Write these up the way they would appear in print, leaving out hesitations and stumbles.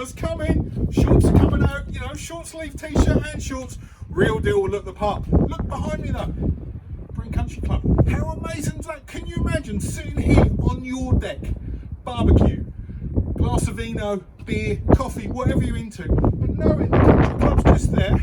summer's coming. Shorts are coming out, you know, short sleeve t-shirt and shorts. Real deal will look the part. Look behind me though. Brean Country Club. How amazing is that? Can you imagine sitting here on your deck, barbecue, glass of vino, beer, coffee, whatever you're into, but knowing the country club's just there,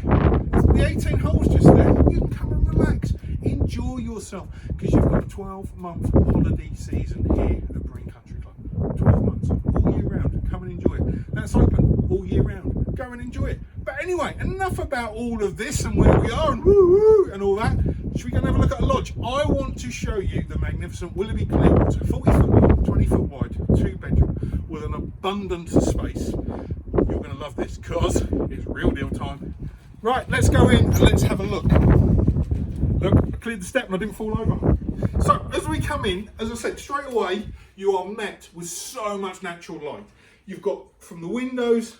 the 18 holes just there, you can come and relax, enjoy yourself, because you've got a 12-month holiday season here at Brean Country Club. 12 months, all year round. Come and enjoy it. That's open all year round. Go and enjoy it. But anyway, enough about all of this and where we are and woo-woo and all that. Should we go and have a look at a lodge? I want to show you the magnificent Willerby Clearwater, 40 foot long, 20 foot wide, 2-bedroom, with an abundance of space. You're going to love this because it's real deal time. Right, let's go in and let's have a look. Look, I cleared the step and I didn't fall over. So as we come in, as I said, straight away, you are met with so much natural light. You've got from the windows,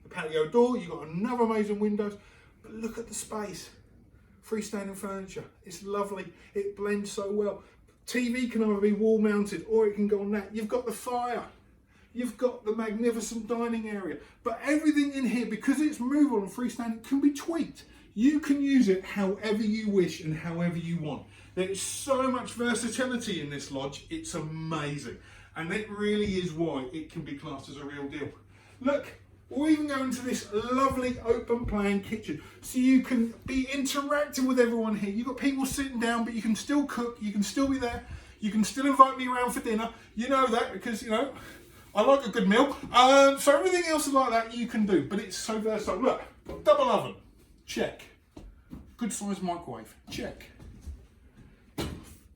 the patio door, you've got another amazing windows, but look at the space. Freestanding furniture, it's lovely, it blends so well. TV can either be wall mounted or it can go on that. You've got the fire, you've got the magnificent dining area, but everything in here, because it's movable and freestanding, can be tweaked. You can use it however you wish and however you want. There is so much versatility in this lodge, it's amazing. And it really is why it can be classed as a real deal. Look, we'll even go into this lovely open plan kitchen so you can be interacting with everyone here. You've got people sitting down, but you can still cook, you can still be there, you can still invite me around for dinner. You know that because, you know, I like a good meal. So everything else like that you can do, but it's so versatile. Look, double oven, check. Good sized microwave, check.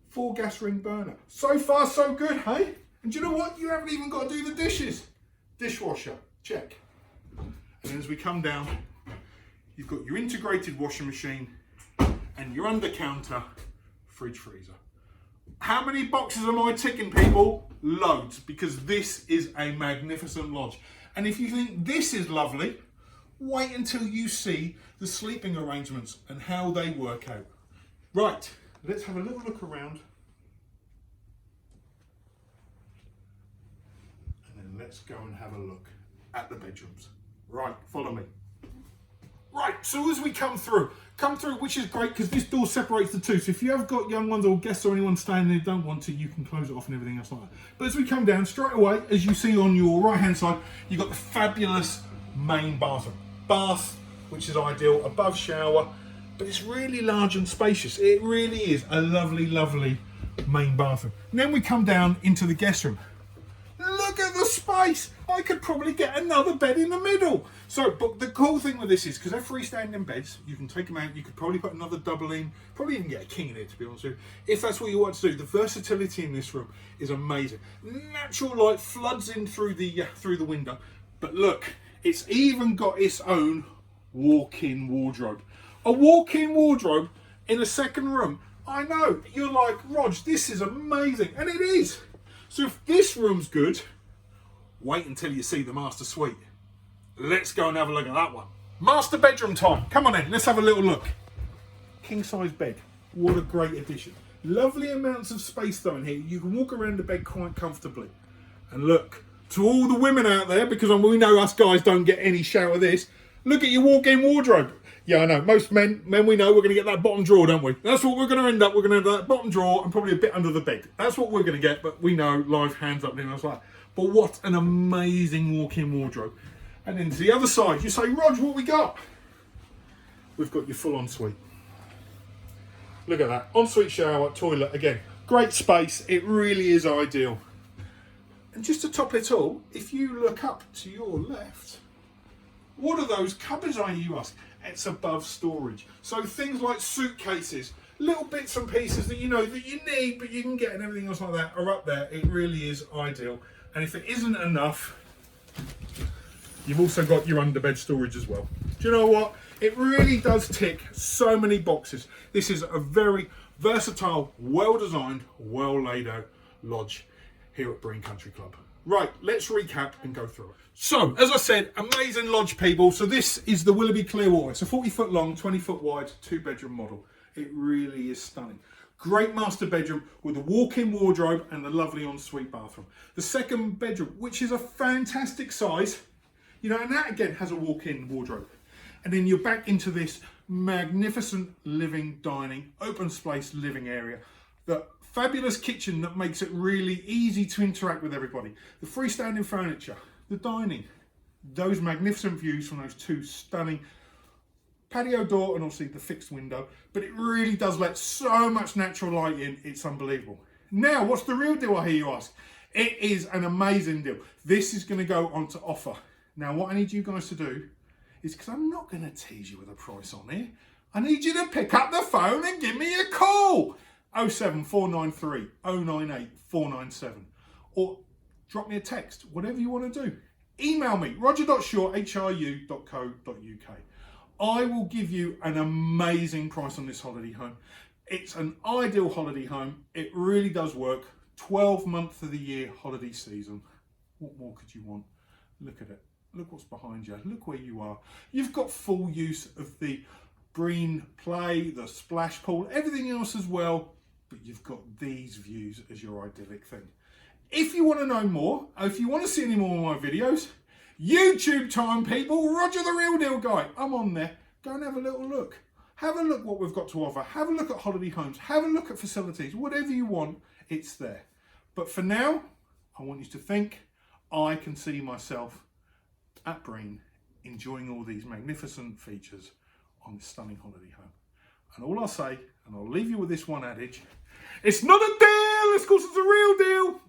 4 gas ring burner. So far so good, hey? And do you know what? You haven't even got to do the dishes. Dishwasher, check. And as we come down, you've got your integrated washing machine and your under counter fridge freezer. How many boxes am I ticking, people? Loads, because this is a magnificent lodge. And if you think this is lovely, wait until you see the sleeping arrangements and how they work out. Right, let's have a little look around. And then let's go and have a look at the bedrooms. Right, follow me. Right, so as we come through, which is great because this door separates the two. So if you have got young ones or guests or anyone staying there who don't want to, you can close it off and everything else like that. But as we come down, straight away, as you see on your right-hand side, you've got the fabulous main bathroom. Bath, which is ideal, above shower, but it's really large and spacious. It really is a lovely, lovely main bathroom. And then we come down into the guest room. Look at the space. I could probably get another bed in the middle. So, but the cool thing with this is, because they're freestanding beds, you can take them out, you could probably put another double in, probably even get a king in here, to be honest with you. If that's what you want to do, the versatility in this room is amazing. Natural light floods in through the window. But look, it's even got its own walk-in wardrobe. A walk-in wardrobe in a second room. I know, you're like, Rog, this is amazing. And it is. So if this room's good, wait until you see the master suite. Let's go and have a look at that one. Master bedroom time. Come on in, let's have a little look. King size bed. What a great addition. Lovely amounts of space though in here. You can walk around the bed quite comfortably. And look, to all the women out there, because we know us guys don't get any shout of this, look at your walk-in wardrobe. Yeah, I know, most men we know we're going to get that bottom drawer, don't we? That's what we're going to end up. We're going to have that bottom drawer and probably a bit under the bed. That's what we're going to get, but we know live hands up and everything like that. But what an amazing walk-in wardrobe. And then to the other side, you say, Rog, what we got? We've got your full ensuite. Look at that, ensuite shower, toilet, again, great space. It really is ideal. And just to top it all, if you look up to your left, what are those cupboards, you ask? It's above storage. So things like suitcases, little bits and pieces that you know that you need, but you can get and everything else like that are up there. It really is ideal. And if it isn't enough, you've also got your underbed storage as well. Do you know what? It really does tick so many boxes. This is a very versatile, well-designed, well-laid out lodge here at Brean Country Club. Right, let's recap and go through it. So, as I said, amazing lodge, people. So this is the Willerby Clearwater. It's a 40 foot long, 20 foot wide, 2-bedroom model. It really is stunning. Great master bedroom with a walk-in wardrobe and the lovely ensuite bathroom. The second bedroom, which is a fantastic size, You know, and that again has a walk-in wardrobe. And then you're back into this magnificent living, dining, open space living area. The fabulous kitchen that makes it really easy to interact with everybody. The freestanding furniture, the dining, those magnificent views from those two stunning patio door and obviously the fixed window. But it really does let so much natural light in, it's unbelievable. Now, what's the real deal, I hear you ask? It is an amazing deal. This is going to go on to offer. Now, what I need you guys to do is, because I'm not going to tease you with a price on here, I need you to pick up the phone and give me a call. 07493 098 497. Or drop me a text, whatever you want to do. Email me, roger.shaw@hru.co.uk. I will give you an amazing price on this holiday home. It's an ideal holiday home. It really does work. 12 months of the year holiday season. What more could you want? Look at it. Look what's behind you. Look where you are. You've got full use of the Brean play, the splash pool, everything else as well. But you've got these views as your idyllic thing. If you want to know more, or if you want to see any more of my videos, YouTube time, people. Roger the Real Deal Guy. I'm on there. Go and have a little look. Have a look what we've got to offer. Have a look at holiday homes. Have a look at facilities. Whatever you want, it's there. But for now, I want you to think, I can see myself at Brean enjoying all these magnificent features on this stunning holiday home. And all I'll say, and I'll leave you with this one adage, it's not a deal, it's because it's a real deal.